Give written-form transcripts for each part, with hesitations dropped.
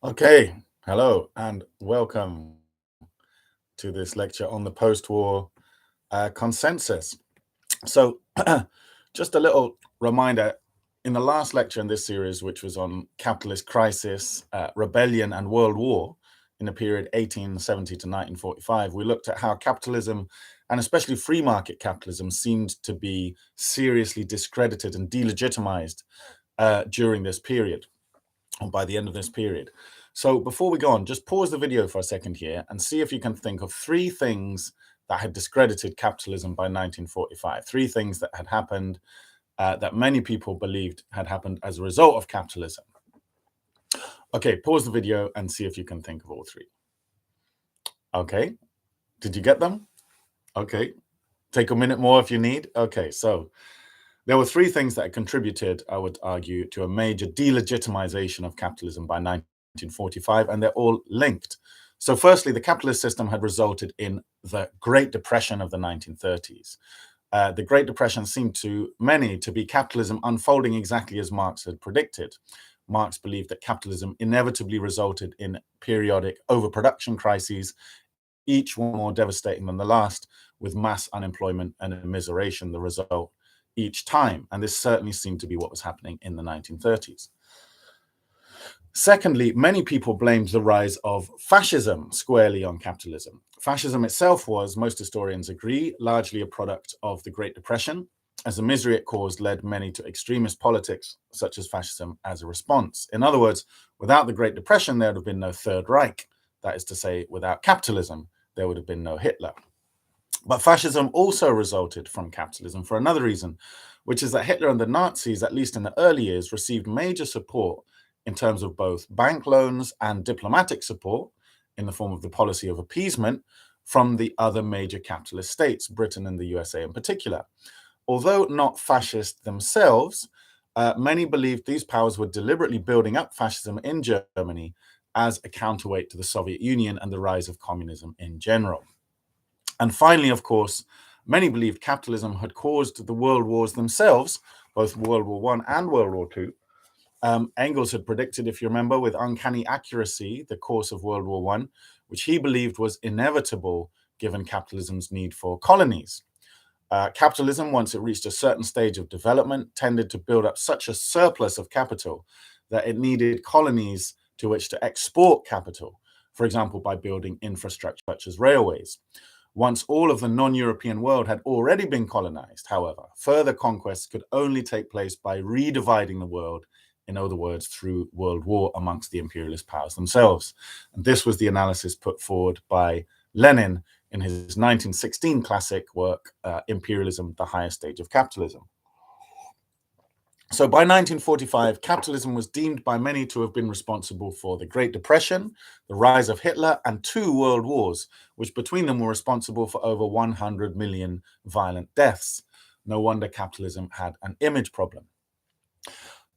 Okay, hello and welcome to this lecture on the post-war consensus. So just a little reminder, in the last lecture in this series, which was on capitalist crisis, rebellion and world war in the period 1870 to 1945, we looked at how capitalism, and especially free market capitalism, seemed to be seriously discredited and delegitimized during this period, or by the end of this period. So before we go on, just pause the video for a second here and see if you can think of three things that had discredited capitalism by 1945. Three things that had happened that many people believed had happened as a result of capitalism. Okay, pause the video and see if you can think of all three. Okay, did you get them? Okay, take a minute more if you need. Okay, so there were three things that contributed, I would argue, to a major delegitimization of capitalism by 1945, and they're all linked. So firstly, the capitalist system had resulted in the Great Depression of the 1930s. The Great Depression seemed to many to be capitalism unfolding exactly as Marx had predicted. Marx believed that capitalism inevitably resulted in periodic overproduction crises, each one more devastating than the last, with mass unemployment and immiseration the result each time. And this certainly seemed to be what was happening in the 1930s. Secondly, many people blamed the rise of fascism squarely on capitalism. Fascism itself was, most historians agree, largely a product of the Great Depression, as the misery it caused led many to extremist politics, such as fascism, as a response. In other words, without the Great Depression, there would have been no Third Reich. That is to say, without capitalism, there would have been no Hitler. But fascism also resulted from capitalism for another reason, which is that Hitler and the Nazis, at least in the early years, received major support in terms of both bank loans and diplomatic support in the form of the policy of appeasement from the other major capitalist states, Britain and the USA in particular. Although not fascist themselves, many believed these powers were deliberately building up fascism in Germany as a counterweight to the Soviet Union and the rise of communism in general. And finally, of course, many believed capitalism had caused the world wars themselves, both World War I and World War II. Engels had predicted, if you remember, with uncanny accuracy, the course of World War I, which he believed was inevitable given capitalism's need for colonies. Capitalism, once it reached a certain stage of development, tended to build up such a surplus of capital that it needed colonies to which to export capital, for example, by building infrastructure such as railways. Once all of the non-European world had already been colonized, however, further conquests could only take place by redividing the world, in other words, through world war amongst the imperialist powers themselves. And this was the analysis put forward by Lenin in his 1916 classic work, Imperialism, the Highest Stage of Capitalism. So by 1945, capitalism was deemed by many to have been responsible for the Great Depression, the rise of Hitler, and 2 world wars, which between them were responsible for over 100 million violent deaths. No wonder capitalism had an image problem.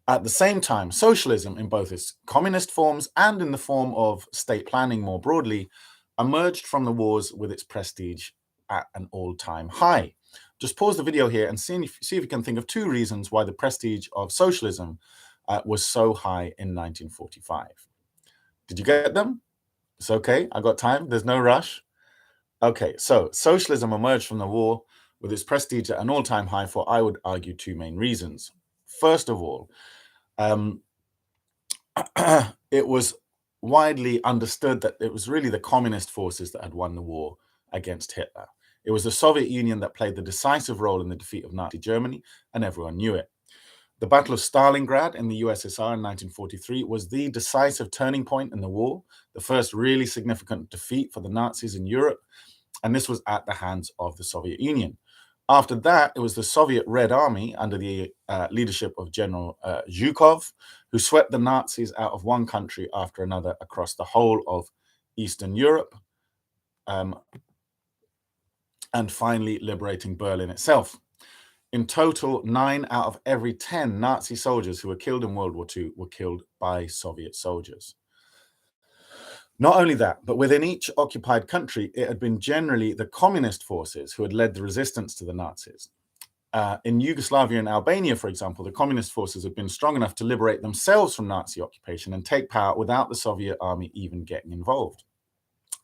At the same time, socialism, in both its communist forms and in the form of state planning more broadly, emerged from the wars with its prestige at an all-time high. Just pause the video here and see if you can think of 2 reasons why the prestige of socialism was so high in 1945. Did you get them? It's okay, I got time, there's no rush. Okay, so socialism emerged from the war with its prestige at an all-time high for, I would argue, 2 main reasons. First of all, it was widely understood that it was really the communist forces that had won the war against Hitler. It was the Soviet Union that played the decisive role in the defeat of Nazi Germany, and everyone knew it. The Battle of Stalingrad in the USSR in 1943 was the decisive turning point in the war, the first really significant defeat for the Nazis in Europe, and this was at the hands of the Soviet Union. After that, it was the Soviet Red Army under the leadership of General Zhukov, who swept the Nazis out of one country after another across the whole of Eastern Europe, and finally liberating Berlin itself. In total, 9 out of every 10 Nazi soldiers who were killed in World War II were killed by Soviet soldiers. Not only that, but within each occupied country, it had been generally the communist forces who had led the resistance to the Nazis. In Yugoslavia and Albania, for example, the communist forces had been strong enough to liberate themselves from Nazi occupation and take power without the Soviet army even getting involved.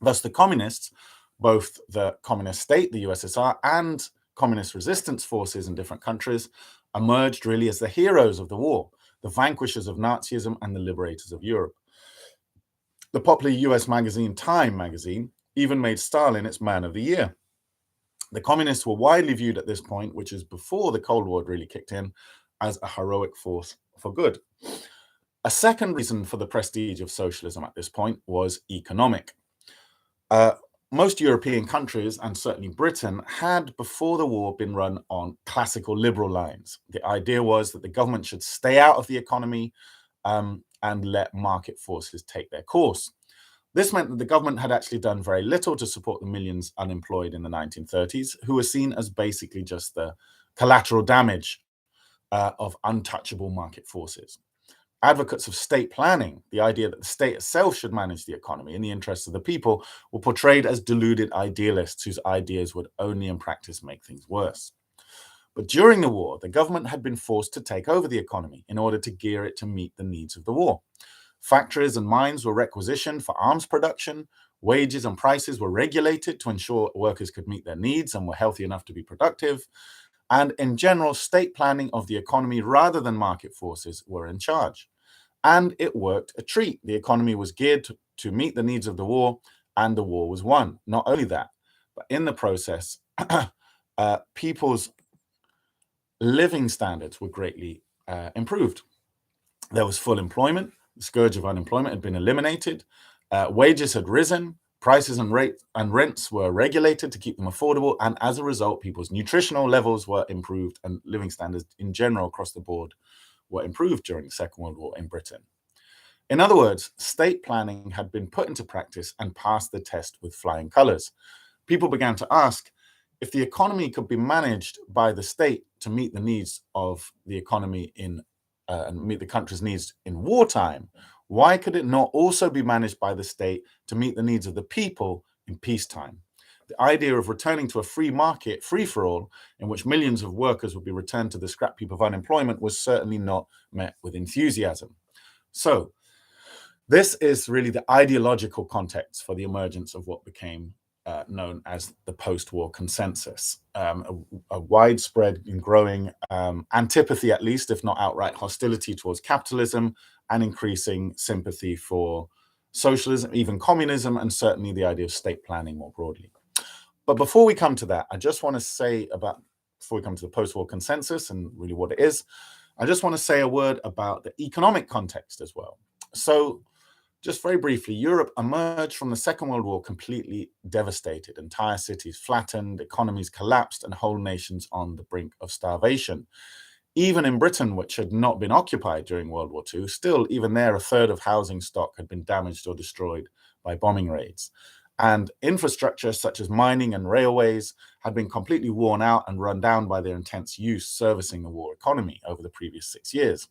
Thus, the communists, both the communist state, the USSR, and communist resistance forces in different countries, emerged really as the heroes of the war, the vanquishers of Nazism and the liberators of Europe. The popular US magazine Time magazine even made Stalin its Man of the Year. The communists were widely viewed at this point, which is before the Cold War really kicked in, as a heroic force for good. A second reason for the prestige of socialism at this point was economic. Most European countries, and certainly Britain, had before the war been run on classical liberal lines. The idea was that the government should stay out of the economy and let market forces take their course. This meant that the government had actually done very little to support the millions unemployed in the 1930s, who were seen as basically just the collateral damage of untouchable market forces. Advocates of state planning, the idea that the state itself should manage the economy in the interests of the people, were portrayed as deluded idealists whose ideas would only in practice make things worse. But during the war, the government had been forced to take over the economy in order to gear it to meet the needs of the war. Factories and mines were requisitioned for arms production. Wages and prices were regulated to ensure workers could meet their needs and were healthy enough to be productive. And in general, state planning of the economy rather than market forces were in charge. And it worked a treat. The economy was geared to meet the needs of the war, and the war was won. Not only that, but in the process, people's living standards were greatly improved. There was full employment. The scourge of unemployment had been eliminated. Wages had risen. Prices and rents were regulated to keep them affordable. And as a result, people's nutritional levels were improved and living standards in general across the board were improved during the Second World War in Britain. In other words, state planning had been put into practice and passed the test with flying colors. People began to ask, if the economy could be managed by the state to meet the needs of the economy and meet the country's needs in wartime, why could it not also be managed by the state to meet the needs of the people in peacetime? The idea of returning to a free market, free-for-all, in which millions of workers would be returned to the scrap heap of unemployment was certainly not met with enthusiasm. So this is really the ideological context for the emergence of what became known as the post-war consensus, a widespread and growing antipathy, at least, if not outright hostility towards capitalism, and increasing sympathy for socialism, even communism, and certainly the idea of state planning more broadly. But before we come to that, before we come to the post-war consensus and really what it is, I just want to say a word about the economic context as well. So just very briefly, Europe emerged from the Second World War completely devastated. Entire cities flattened, economies collapsed, and whole nations on the brink of starvation. Even in Britain, which had not been occupied during World War II, still, even there, a third of housing stock had been damaged or destroyed by bombing raids. And infrastructure such as mining and railways had been completely worn out and run down by their intense use servicing the war economy over the previous 6 years.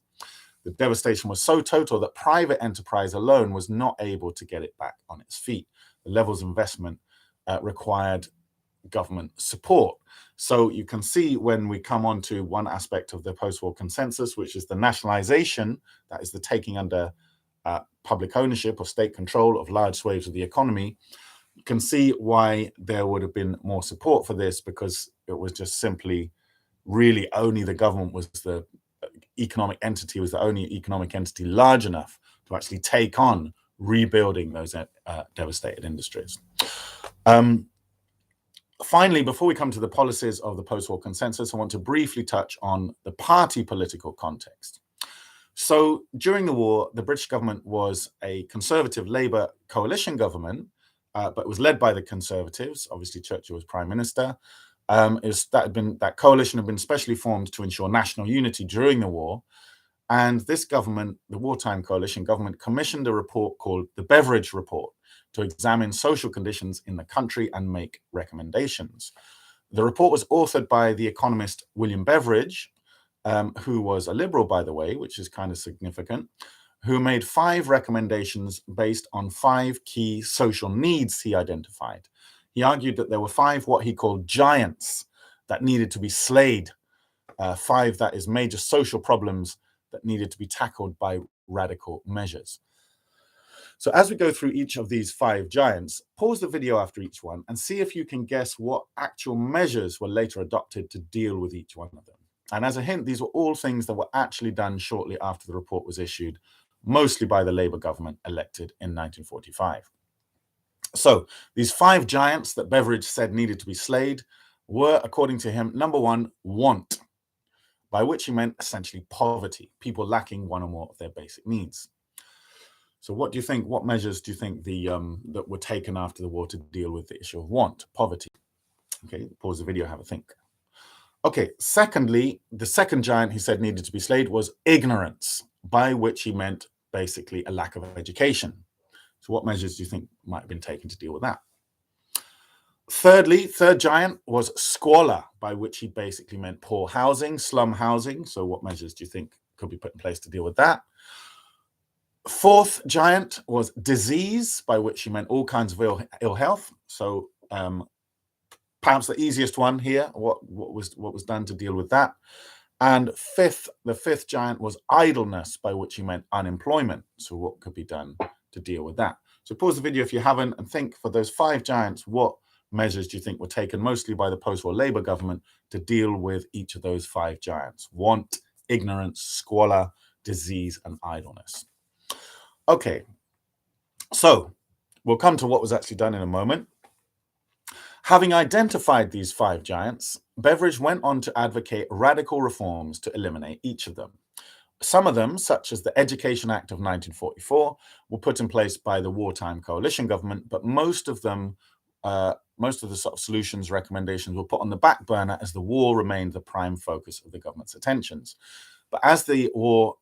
The devastation was so total that private enterprise alone was not able to get it back on its feet. The levels of investment required government support. So you can see when we come on to one aspect of the post-war consensus, which is the nationalization, that is the taking under public ownership or state control of large swathes of the economy, you can see why there would have been more support for this, because it was just simply really only the government was the only economic entity large enough to actually take on rebuilding those devastated industries. Finally, before we come to the policies of the post-war consensus, I want to briefly touch on the party political context. So during the war, the British government was a conservative Labour coalition government, but it was led by the Conservatives. Obviously, Churchill was Prime Minister. That coalition had been specially formed to ensure national unity during the war. And this government, the wartime coalition government, commissioned a report called the Beveridge Report to examine social conditions in the country and make recommendations. The report was authored by the economist William Beveridge, who was a liberal, by the way, which is kind of significant, who made 5 recommendations based on 5 key social needs he identified. He argued that there were 5 what he called giants that needed to be slayed 5, that is major social problems that needed to be tackled by radical measures. So as we go through each of these 5 giants, pause the video after each one and see if you can guess what actual measures were later adopted to deal with each one of them. And as a hint, these were all things that were actually done shortly after the report was issued, mostly by the Labour government elected in 1945. So these 5 giants that Beveridge said needed to be slayed were, according to him, number 1, want, by which he meant essentially poverty, people lacking one or more of their basic needs. So what do you think, what measures do you think that were taken after the war to deal with the issue of want, poverty? Okay, pause the video, have a think. Okay, secondly, the second giant he said needed to be slayed was ignorance, by which he meant basically a lack of education. So what measures do you think might have been taken to deal with that? Thirdly, third giant was squalor, by which he basically meant poor housing, slum housing. So what measures do you think could be put in place to deal with that? Fourth giant was disease, by which he meant all kinds of ill health. So perhaps the easiest one here, what was done to deal with that. And the fifth giant was idleness, by which he meant unemployment. So what could be done to deal with that? So pause the video if you haven't and think, for those 5 giants, what measures do you think were taken mostly by the post-war Labour government to deal with each of those 5 giants? Want, ignorance, squalor, disease, and idleness. Okay, so we'll come to what was actually done in a moment. Having identified these 5 giants, Beveridge went on to advocate radical reforms to eliminate each of them. Some of them, such as the Education Act of 1944, were put in place by the wartime coalition government, but most of them, most of the sort of solutions, recommendations were put on the back burner as the war remained the prime focus of the government's attentions. But as the war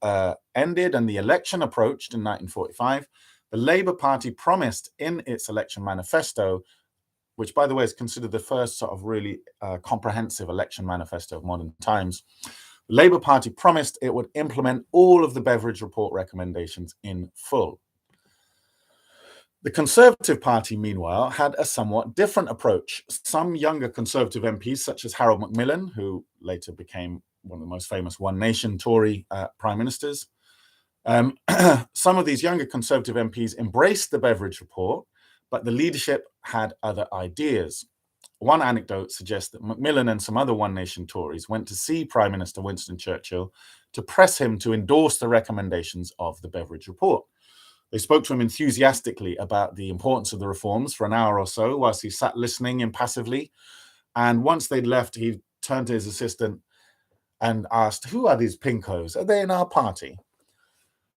ended and the election approached in 1945, the Labour Party promised in its election manifesto, which, by the way, is considered the first sort of really comprehensive election manifesto of modern times, the Labour Party promised it would implement all of the Beveridge report recommendations in full. The Conservative Party, meanwhile, had a somewhat different approach. Some younger Conservative MPs, such as Harold Macmillan, who later became one of the most famous One Nation Tory prime ministers, some of these younger Conservative MPs embraced the Beveridge report, but the leadership had other ideas. One anecdote suggests that Macmillan and some other One Nation Tories went to see Prime Minister Winston Churchill to press him to endorse the recommendations of the Beveridge report. They spoke to him enthusiastically about the importance of the reforms for an hour or so, whilst he sat listening impassively. And once they'd left, he turned to his assistant and asked, "Who are these pinkos? Are they in our party?"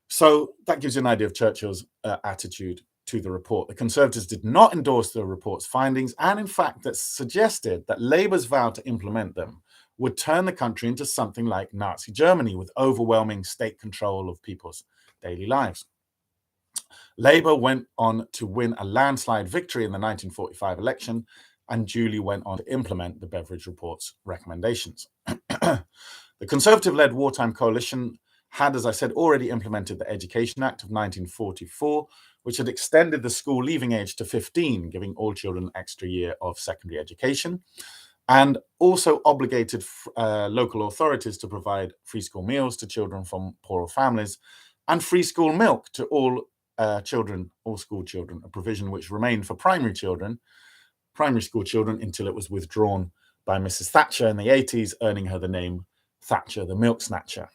So that gives you an idea of Churchill's attitude to the report. The Conservatives did not endorse the report's findings, and in fact, that suggested that Labour's vow to implement them would turn the country into something like Nazi Germany, with overwhelming state control of people's daily lives. Labour went on to win a landslide victory in the 1945 election and duly went on to implement the Beveridge report's recommendations. The Conservative-led wartime coalition had, as I said, already implemented the Education Act of 1944, which had extended the school leaving age to 15, giving all children an extra year of secondary education, and also obligated local authorities to provide free school meals to children from poorer families and free school milk to all children, all school children, a provision which remained for primary school children, until it was withdrawn by Mrs. Thatcher in the 80s, earning her the name Thatcher the Milk Snatcher.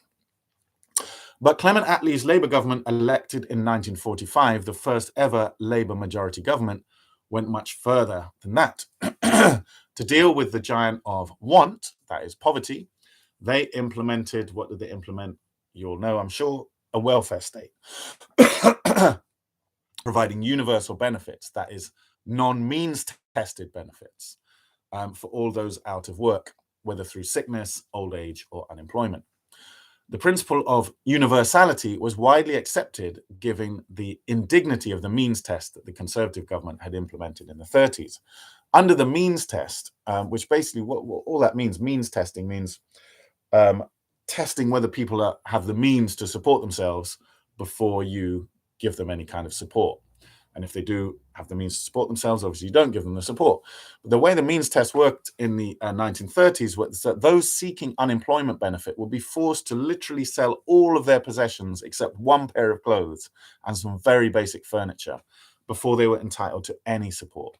But Clement Attlee's Labour government, elected in 1945, the first ever Labour majority government, went much further than that. To deal with the giant of want, that is poverty, they implemented, what did they implement? You'll know, I'm sure, a welfare state, providing universal benefits, that is non-means tested benefits for all those out of work, whether through sickness, old age, or unemployment. The principle of universality was widely accepted, given the indignity of the means test that the Conservative government had implemented in the 30s. Under the means test, which basically what all that means testing means testing whether people have the means to support themselves before you give them any kind of support. And if they do have the means to support themselves, obviously you don't give them the support. But the way the means test worked in the 1930s was that those seeking unemployment benefit would be forced to literally sell all of their possessions except one pair of clothes and some very basic furniture before they were entitled to any support.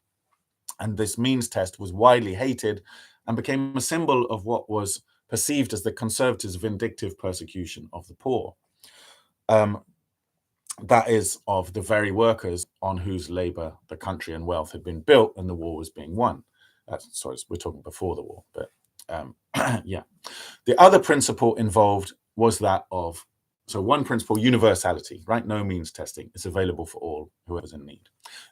And this means test was widely hated and became a symbol of what was perceived as the conservatives' vindictive persecution of the poor. That is, of the very workers on whose labor the country and wealth had been built and the war was being won. Sorry, we're talking before the war, but yeah. The other principle involved was that of, so one principle, universality, right? No means testing. It's available for all, whoever's in need.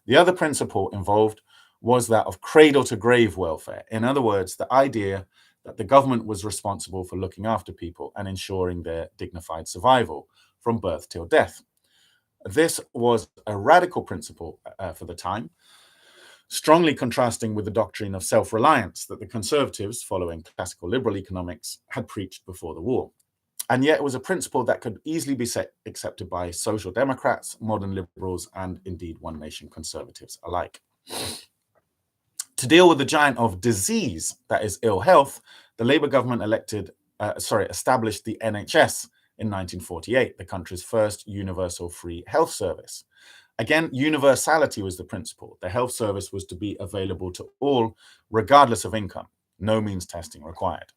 The other principle involved was that of cradle to grave welfare. In other words, the idea that the government was responsible for looking after people and ensuring their dignified survival from birth till death. This was a radical principle for the time, strongly contrasting with the doctrine of self-reliance that the conservatives, following classical liberal economics, had preached before the war. And yet it was a principle that could easily be accepted by social democrats, modern liberals, and indeed one-nation conservatives alike. To deal with the giant of disease, that is ill health, the Labour government established the NHS in 1948, the country's first universal free health service. Again, universality was the principle. The health service was to be available to all, regardless of income. No means testing required.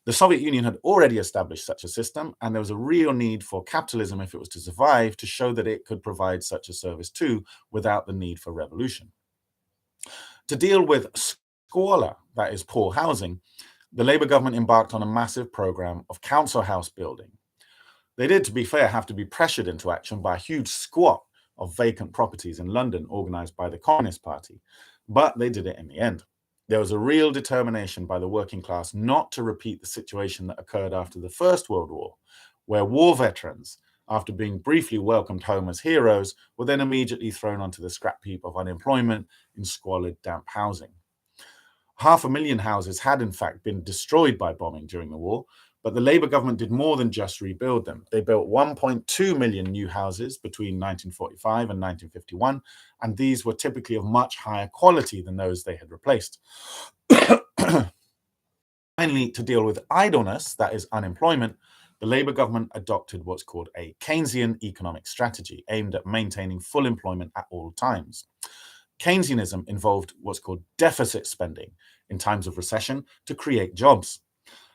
The Soviet Union had already established such a system, and there was a real need for capitalism, if it was to survive, to show that it could provide such a service too, without the need for revolution. To deal with squalor, that is poor housing, the Labour government embarked on a massive program of council house building. They did, to be fair, have to be pressured into action by a huge squat of vacant properties in London organised by the Communist Party, but they did it in the end. There was a real determination by the working class not to repeat the situation that occurred after the First World War, where war veterans, after being briefly welcomed home as heroes, were then immediately thrown onto the scrap heap of unemployment in squalid, damp housing. 500,000 houses had in fact been destroyed by bombing during the war, but the Labour government did more than just rebuild them. They built 1.2 million new houses between 1945 and 1951, and these were typically of much higher quality than those they had replaced. Finally, to deal with idleness, that is unemployment, the Labour government adopted what's called a Keynesian economic strategy aimed at maintaining full employment at all times. Keynesianism involved what's called deficit spending in times of recession to create jobs.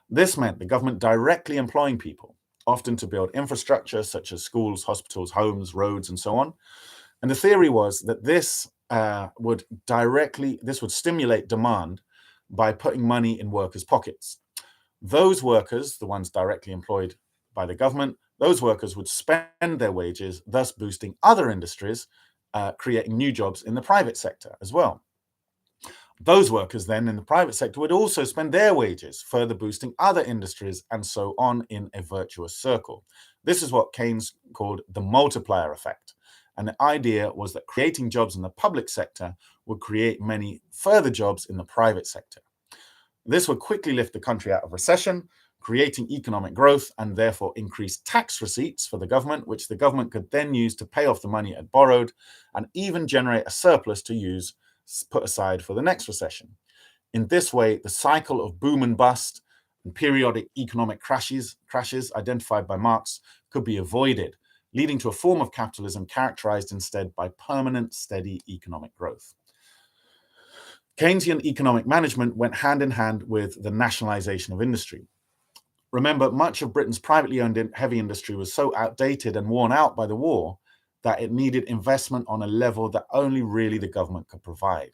This meant the government directly employing people, often to build infrastructure such as schools, hospitals, homes, roads, and so on. And the theory was that this would stimulate demand by putting money in workers' pockets. Those workers, the ones directly employed by the government, those workers would spend their wages, thus boosting other industries, creating new jobs in the private sector as well. Those workers then in the private sector would also spend their wages, further boosting other industries, and so on in a virtuous circle. This is what Keynes called the multiplier effect. And the idea was that creating jobs in the public sector would create many further jobs in the private sector. This would quickly lift the country out of recession, creating economic growth and therefore increased tax receipts for the government, which the government could then use to pay off the money it had borrowed and even generate a surplus to use put aside for the next recession. In this way, the cycle of boom and bust and periodic economic crashes identified by Marx could be avoided, leading to a form of capitalism characterized instead by permanent, steady economic growth. Keynesian economic management went hand in hand with the nationalization of industry. Remember, much of Britain's privately owned heavy industry was so outdated and worn out by the war that it needed investment on a level that only really the government could provide.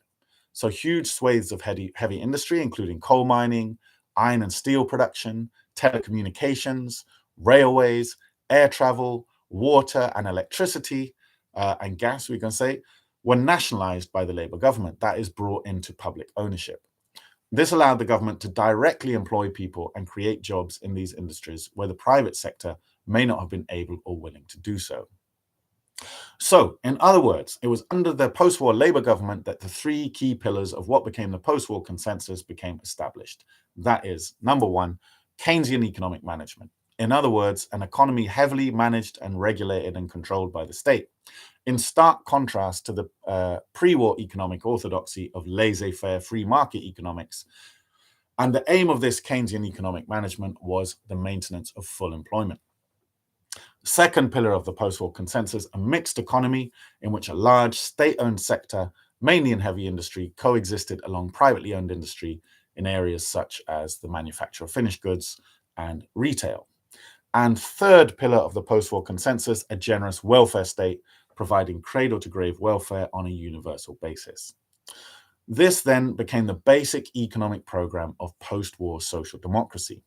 So huge swathes of heavy industry, including coal mining, iron and steel production, telecommunications, railways, air travel, water and electricity, and gas, we can say, were nationalized by the Labour government, that is, brought into public ownership. This allowed the government to directly employ people and create jobs in these industries where the private sector may not have been able or willing to do so. So, in other words, it was under the post-war Labour government that the three key pillars of what became the post-war consensus became established. That is, number one, Keynesian economic management. In other words, an economy heavily managed and regulated and controlled by the state. in stark contrast to the pre-war economic orthodoxy of laissez-faire free market economics. And the aim of this Keynesian economic management was the maintenance of full employment. Second pillar of the post-war consensus, a mixed economy in which a large state-owned sector, mainly in heavy industry, coexisted along privately owned industry in areas such as the manufacture of finished goods and retail. And third pillar of the post-war consensus, a generous welfare state providing cradle-to-grave welfare on a universal basis. This then became the basic economic program of post-war social democracy.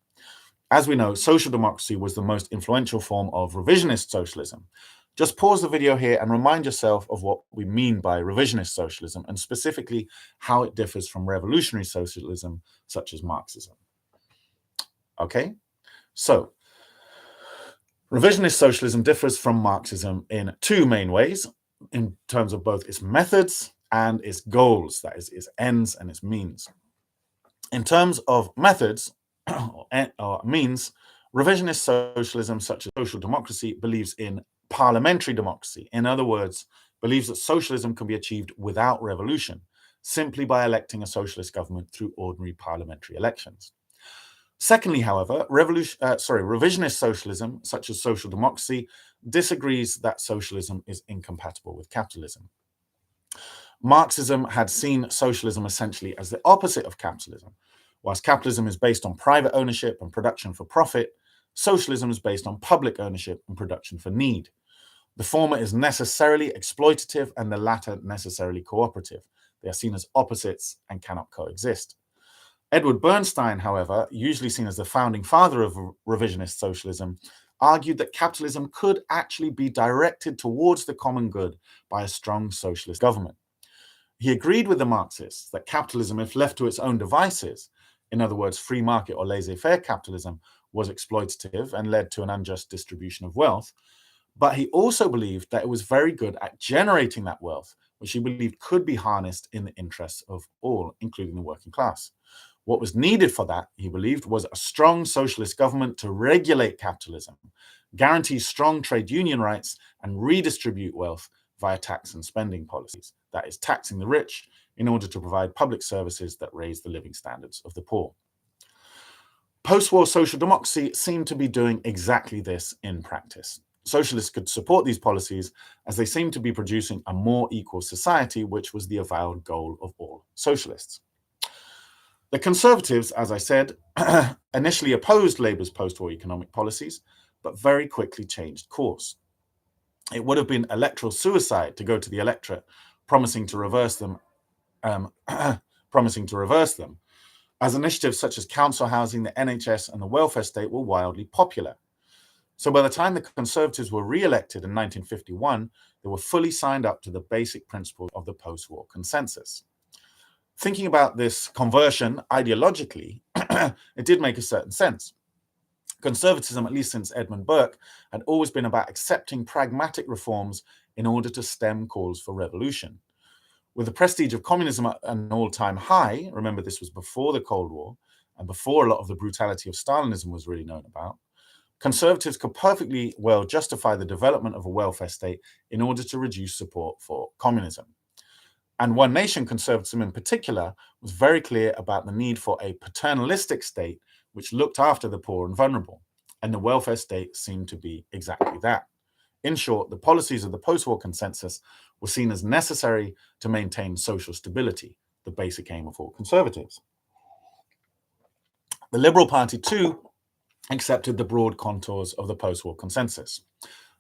As we know, social democracy was the most influential form of revisionist socialism. Just pause the video here and remind yourself of what we mean by revisionist socialism, and specifically how it differs from revolutionary socialism, such as Marxism. Okay, so revisionist socialism differs from Marxism in two main ways, in terms of both its methods and its goals, that is, its ends and its means. In terms of methods or means, revisionist socialism, such as social democracy, believes in parliamentary democracy. In other words, believes that socialism can be achieved without revolution, simply by electing a socialist government through ordinary parliamentary elections. Secondly, however, revisionist socialism, such as social democracy, disagrees that socialism is incompatible with capitalism. Marxism had seen socialism essentially as the opposite of capitalism. Whilst capitalism is based on private ownership and production for profit, socialism is based on public ownership and production for need. The former is necessarily exploitative and the latter necessarily cooperative. They are seen as opposites and cannot coexist. Edward Bernstein, however, usually seen as the founding father of revisionist socialism, argued that capitalism could actually be directed towards the common good by a strong socialist government. He agreed with the Marxists that capitalism, if left to its own devices, in other words, free market or laissez-faire capitalism, was exploitative and led to an unjust distribution of wealth. But he also believed that it was very good at generating that wealth, which he believed could be harnessed in the interests of all, including the working class. What was needed for that, he believed, was a strong socialist government to regulate capitalism, guarantee strong trade union rights, and redistribute wealth via tax and spending policies. That is, taxing the rich in order to provide public services that raise the living standards of the poor. Post-war social democracy seemed to be doing exactly this in practice. Socialists could support these policies as they seemed to be producing a more equal society, which was the avowed goal of all socialists. The Conservatives, as I said, initially opposed Labour's post-war economic policies, but very quickly changed course. It would have been electoral suicide to go to the electorate promising to reverse them, as initiatives such as council housing, the NHS, and the welfare state were wildly popular. So by the time the Conservatives were re-elected in 1951, they were fully signed up to the basic principles of the post-war consensus. Thinking about this conversion ideologically, it did make a certain sense. Conservatism, at least since Edmund Burke, had always been about accepting pragmatic reforms in order to stem calls for revolution. With the prestige of communism at an all-time high, remember this was before the Cold War and before a lot of the brutality of Stalinism was really known about, Conservatives could perfectly well justify the development of a welfare state in order to reduce support for communism. And One Nation conservatism in particular was very clear about the need for a paternalistic state which looked after the poor and vulnerable, and the welfare state seemed to be exactly that. In short, the policies of the post-war consensus were seen as necessary to maintain social stability, the basic aim of all conservatives. The Liberal Party, too, accepted the broad contours of the post-war consensus.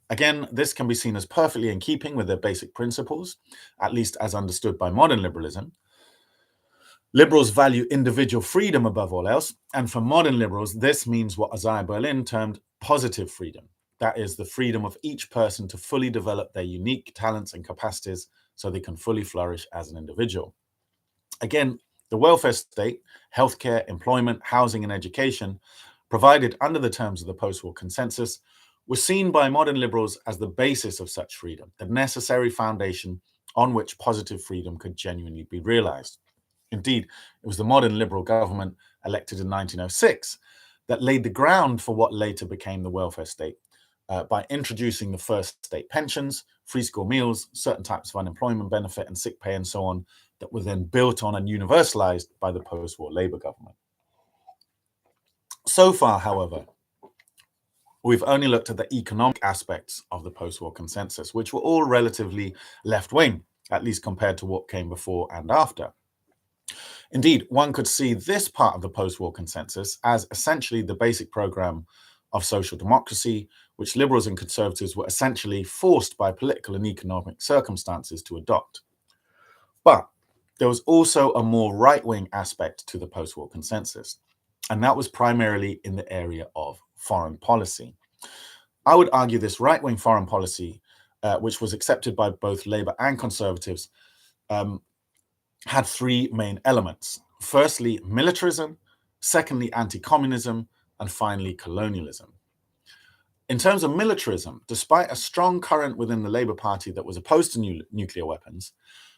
Again, this can be seen as perfectly in keeping with their basic principles, at least as understood by modern liberalism. Liberals value individual freedom above all else, and for modern liberals, this means what Isaiah Berlin termed positive freedom. That is, the freedom of each person to fully develop their unique talents and capacities so they can fully flourish as an individual. Again, the welfare state, healthcare, employment, housing, and education, provided under the terms of the post-war consensus, was seen by modern liberals as the basis of such freedom, the necessary foundation on which positive freedom could genuinely be realized. Indeed, it was the modern liberal government elected in 1906 that laid the ground for what later became the welfare state, by introducing the first state pensions, free school meals, certain types of unemployment benefit and sick pay and so on, that were then built on and universalized by the post-war Labour government. So far, however, we've only looked at the economic aspects of the post-war consensus, which were all relatively left-wing, at least compared to what came before and after. Indeed, one could see this part of the post-war consensus as essentially the basic program of social democracy, which liberals and conservatives were essentially forced by political and economic circumstances to adopt. But there was also a more right-wing aspect to the post-war consensus, and that was primarily in the area of foreign policy. I would argue this right-wing foreign policy, which was accepted by both Labour and Conservatives, had three main elements. Firstly, militarism, secondly, anti-communism, and finally, colonialism. In terms of militarism, despite a strong current within the Labour Party that was opposed to nuclear weapons,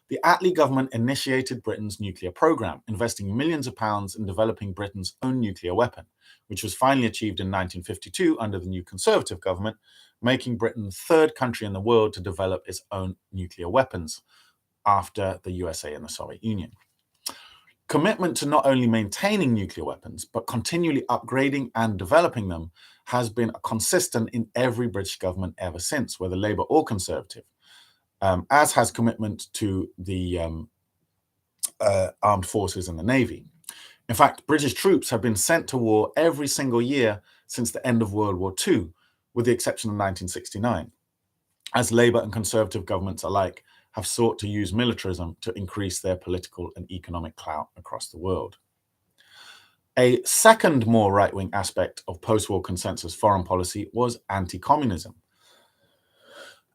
the Attlee government initiated Britain's nuclear programme, investing millions of pounds in developing Britain's own nuclear weapon, which was finally achieved in 1952 under the new Conservative government, making Britain the third country in the world to develop its own nuclear weapons after the USA and the Soviet Union. Commitment to not only maintaining nuclear weapons, but continually upgrading and developing them has been consistent in every British government ever since, whether Labour or Conservative, as has commitment to the armed forces and the Navy. In fact, British troops have been sent to war every single year since the end of World War II, with the exception of 1969, as Labour and Conservative governments alike have sought to use militarism to increase their political and economic clout across the world. A second, more right-wing aspect of post-war consensus foreign policy was anti-communism.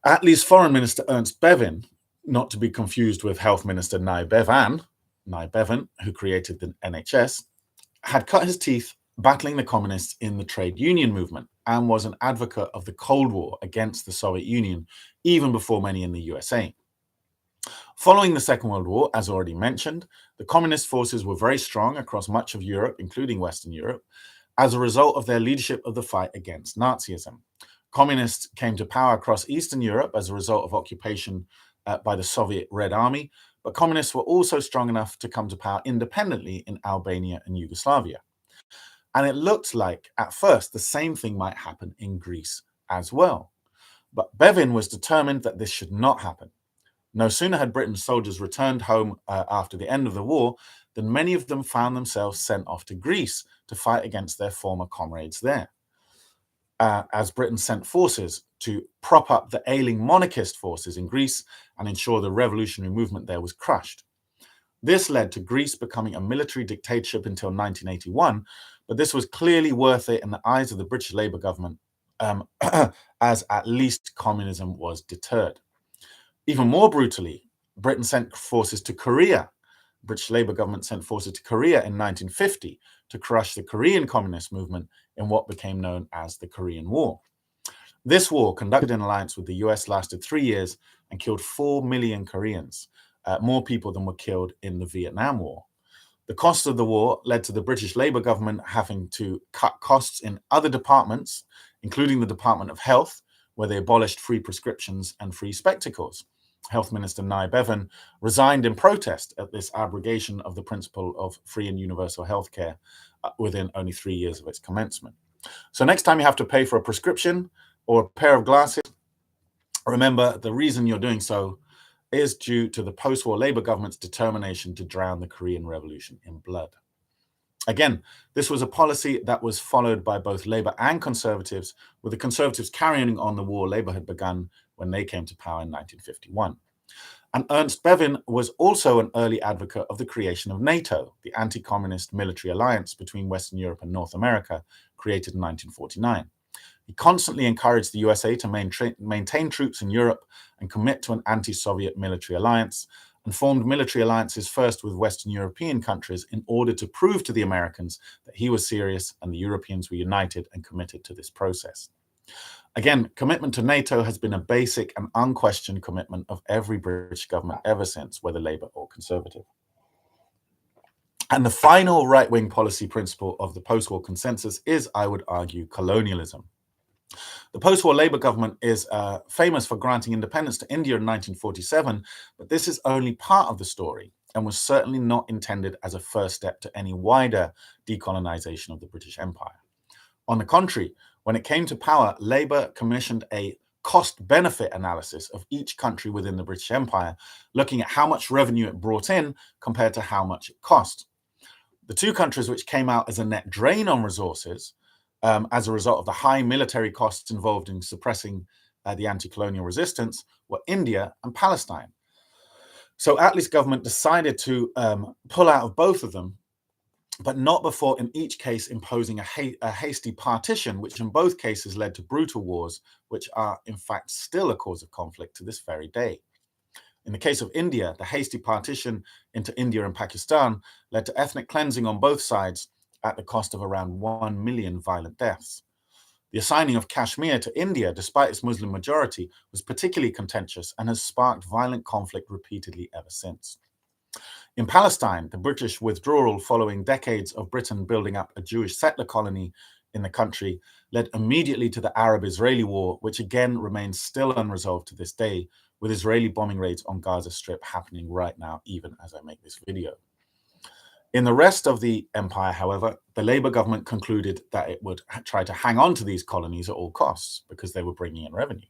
Attlee's Foreign Minister Ernst Bevin, not to be confused with Health Minister Nye Bevan, who created the NHS, had cut his teeth battling the communists in the trade union movement and was an advocate of the Cold War against the Soviet Union, even before many in the USA. Following the Second World War, as already mentioned, the communist forces were very strong across much of Europe, including Western Europe, as a result of their leadership of the fight against Nazism. Communists came to power across Eastern Europe as a result of occupation by the Soviet Red Army, but communists were also strong enough to come to power independently in Albania and Yugoslavia. And it looked like, at first, the same thing might happen in Greece as well. But Bevin was determined that this should not happen. No sooner had Britain's soldiers returned home after the end of the war than many of them found themselves sent off to Greece to fight against their former comrades there. As Britain sent forces to prop up the ailing monarchist forces in Greece and ensure the revolutionary movement there was crushed. This led to Greece becoming a military dictatorship until 1981, but this was clearly worth it in the eyes of the British Labour government, as at least communism was deterred. Even more brutally, Britain sent forces to Korea. The British Labour government sent forces to Korea in 1950 to crush the Korean communist movement in what became known as the Korean War. This war, conducted in alliance with the US, lasted 3 years and killed 4 million Koreans, more people than were killed in the Vietnam War. The cost of the war led to the British Labour government having to cut costs in other departments, including the Department of Health, where they abolished free prescriptions and free spectacles. Health Minister Nye Bevan resigned in protest at this abrogation of the principle of free and universal healthcare within only 3 years of its commencement. So next time you have to pay for a prescription or a pair of glasses, remember the reason you're doing so is due to the post-war Labour government's determination to drown the Korean Revolution in blood. Again, this was a policy that was followed by both Labour and Conservatives, with the Conservatives carrying on the war Labour had begun when they came to power in 1951. And Ernst Bevin was also an early advocate of the creation of NATO, the anti-communist military alliance between Western Europe and North America, created in 1949. He constantly encouraged the USA to maintain troops in Europe and commit to an anti-Soviet military alliance, and formed military alliances first with Western European countries in order to prove to the Americans that he was serious and the Europeans were united and committed to this process. Again, commitment to NATO has been a basic and unquestioned commitment of every British government ever since, whether Labour or Conservative. And the final right-wing policy principle of the post-war consensus is, I would argue, colonialism. The post-war Labour government is famous for granting independence to India in 1947, but this is only part of the story and was certainly not intended as a first step to any wider decolonisation of the British Empire. On the contrary, when it came to power, Labour commissioned a cost-benefit analysis of each country within the British Empire, looking at how much revenue it brought in compared to how much it cost. The two countries which came out as a net drain on resources as a result of the high military costs involved in suppressing the anti-colonial resistance were India and Palestine. So Attlee's government decided to pull out of both of them, but not before in each case imposing a hasty partition, which in both cases led to brutal wars, which are in fact still a cause of conflict to this very day. In the case of India, the hasty partition into India and Pakistan led to ethnic cleansing on both sides at the cost of around 1 million violent deaths. The assigning of Kashmir to India, despite its Muslim majority, was particularly contentious and has sparked violent conflict repeatedly ever since. In Palestine, the British withdrawal following decades of Britain building up a Jewish settler colony in the country led immediately to the Arab-Israeli war, which again remains still unresolved to this day, with Israeli bombing raids on Gaza Strip happening right now, even as I make this video. In the rest of the empire, however, the Labour government concluded that it would try to hang on to these colonies at all costs because they were bringing in revenue.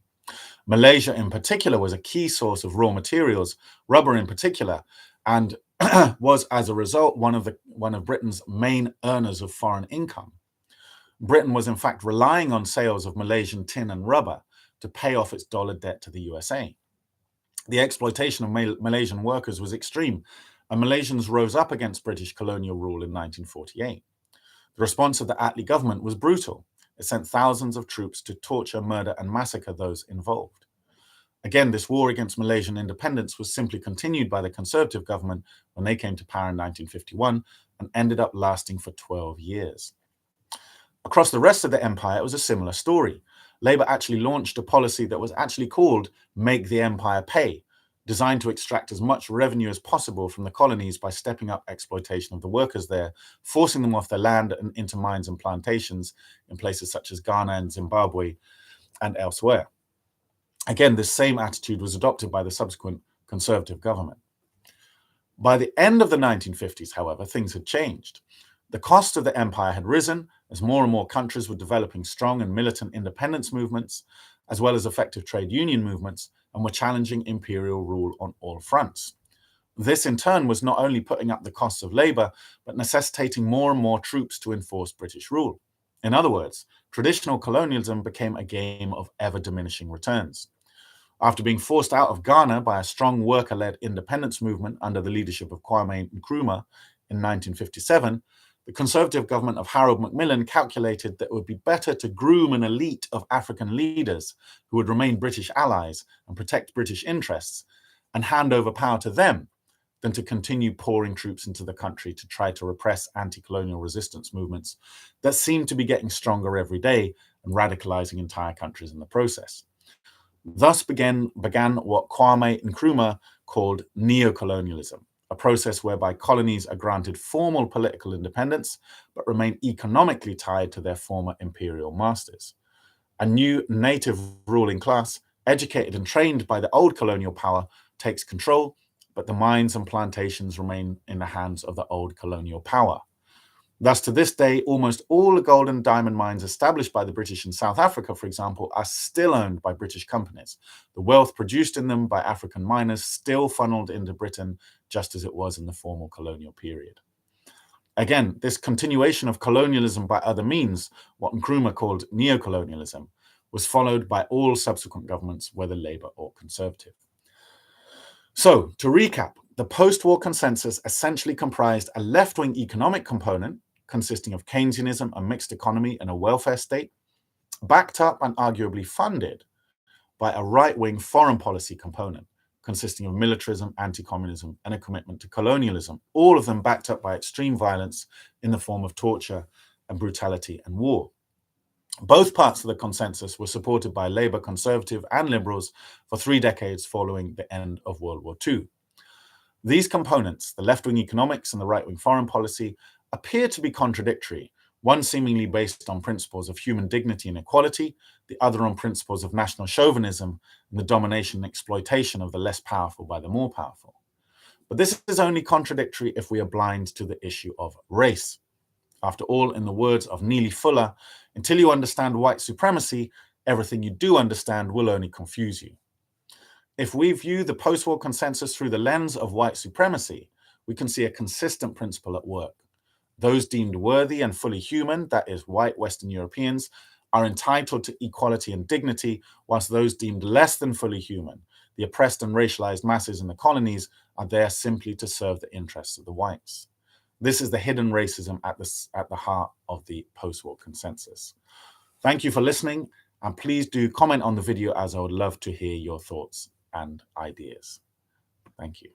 Malaysia in particular was a key source of raw materials, rubber in particular, and was as a result one of Britain's main earners of foreign income. Britain was in fact relying on sales of Malaysian tin and rubber to pay off its dollar debt to the USA. The exploitation of Malaysian workers was extreme, and Malaysians rose up against British colonial rule in 1948. The response of the Attlee government was brutal. It sent thousands of troops to torture, murder, and massacre those involved. Again, this war against Malaysian independence was simply continued by the Conservative government when they came to power in 1951 and ended up lasting for 12 years. Across the rest of the empire, it was a similar story. Labour actually launched a policy that was actually called Make the Empire Pay, designed to extract as much revenue as possible from the colonies by stepping up exploitation of the workers there, forcing them off their land and into mines and plantations in places such as Ghana and Zimbabwe and elsewhere. Again, this same attitude was adopted by the subsequent Conservative government. By the end of the 1950s, however, things had changed. The cost of the empire had risen as more and more countries were developing strong and militant independence movements, as well as effective trade union movements, and were challenging imperial rule on all fronts. This, in turn, was not only putting up the costs of labour, but necessitating more and more troops to enforce British rule. In other words, traditional colonialism became a game of ever-diminishing returns. After being forced out of Ghana by a strong worker-led independence movement under the leadership of Kwame Nkrumah in 1957, the Conservative government of Harold Macmillan calculated that it would be better to groom an elite of African leaders who would remain British allies and protect British interests and hand over power to them than to continue pouring troops into the country to try to repress anti-colonial resistance movements that seemed to be getting stronger every day and radicalizing entire countries in the process. Thus began what Kwame Nkrumah called neocolonialism, a process whereby colonies are granted formal political independence but remain economically tied to their former imperial masters. A new native ruling class, educated and trained by the old colonial power, takes control, but the mines and plantations remain in the hands of the old colonial power. Thus, to this day, almost all the gold and diamond mines established by the British in South Africa, for example, are still owned by British companies. The wealth produced in them by African miners still funneled into Britain, just as it was in the formal colonial period. Again, this continuation of colonialism by other means, what Nkrumah called neocolonialism, was followed by all subsequent governments, whether Labour or Conservative. So, to recap, the post-war consensus essentially comprised a left-wing economic component, consisting of Keynesianism, a mixed economy, and a welfare state, backed up and arguably funded by a right-wing foreign policy component, consisting of militarism, anti-communism, and a commitment to colonialism, all of them backed up by extreme violence in the form of torture and brutality and war. Both parts of the consensus were supported by Labour, Conservative, and Liberals for 3 decades following the end of World War II. These components, the left-wing economics and the right-wing foreign policy, appear to be contradictory, one seemingly based on principles of human dignity and equality, the other on principles of national chauvinism and the domination and exploitation of the less powerful by the more powerful. But this is only contradictory if we are blind to the issue of race. After all, in the words of Neely Fuller, until you understand white supremacy, everything you do understand will only confuse you. If we view the post-war consensus through the lens of white supremacy, we can see a consistent principle at work. Those deemed worthy and fully human, that is, white Western Europeans, are entitled to equality and dignity, whilst those deemed less than fully human, the oppressed and racialized masses in the colonies, are there simply to serve the interests of the whites. This is the hidden racism at the heart of the post-war consensus. Thank you for listening, and please do comment on the video, as I would love to hear your thoughts and ideas. Thank you.